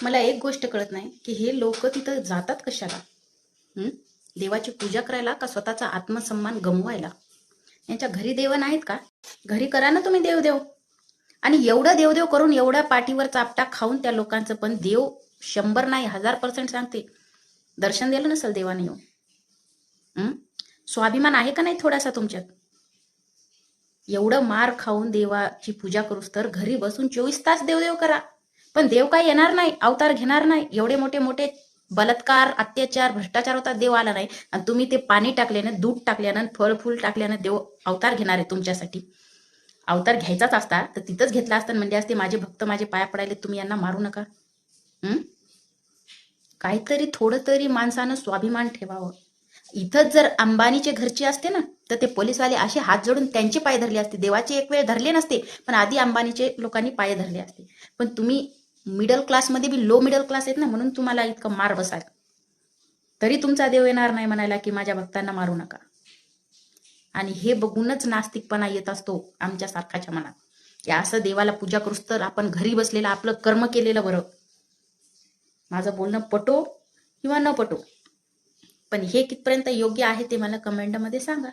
मला एक गोष्ट कळत नाही की हे लोक तिथं जातात कशाला. देवाची पूजा करायला का स्वतःचा आत्मसन्मान गमवायला. यांच्या घरी देव नाहीत का? घरी करा ना तुम्ही देवदेव. आणि एवढं देवदेव करून एवढ्या पाठीवर चापटा खाऊन त्या लोकांचं पण देव 100 नाही 1000% सांगते दर्शन दिलं नसेल देवाने येऊन. स्वाभिमान आहे का नाही थोडासा तुमच्यात? एवढं मार खाऊन देवाची पूजा करूस तर घरी बसून 24 तास देवदेव करा. पण देव काय येणार नाही, अवतार घेणार नाही. एवढे मोठे मोठे बलात्कार, अत्याचार, भ्रष्टाचार होता, देव आला नाही. आणि तुम्ही ते पाणी टाकल्यानं, दूध टाकल्यानं, फळ फूल टाकल्यानं देव अवतार घेणार आहे तुमच्यासाठी. अवतार घ्यायचाच असता तर तिथंच घेतला असता, म्हणजे असते माझे भक्त माझे पाया पडायले, तुम्ही यांना मारू नका. काहीतरी थोडं तरी माणसानं स्वाभिमान ठेवावं. इथंच जर अंबानीचे घरचे असते ना तर ते पोलीसवाले असे हात जोडून त्यांचे पाय धरले असते. देवाचे एक वेळ धरले नसते, पण आधी अंबानीचे लोकांनी पाय धरले असते. पण तुम्ही मिडल क्लासमध्ये बी लो मिडल क्लास आहेत ना, म्हणून तुम्हाला इतकं मार बसायला. तरी तुमचा देव येणार नाही म्हणायला की माझ्या भक्तांना मारू नका. आणि हे बघूनच नास्तिकपणा येत असतो आमच्या सारखाच्या मनात की असं देवाला पूजा करूस तर आपण घरी बसलेलं आपलं कर्म केलेलं बरं. माझं बोलणं पटो किंवा न पटो, पण हे कितपर्यंत योग्य आहे ते मला कमेंटमध्ये सांगा.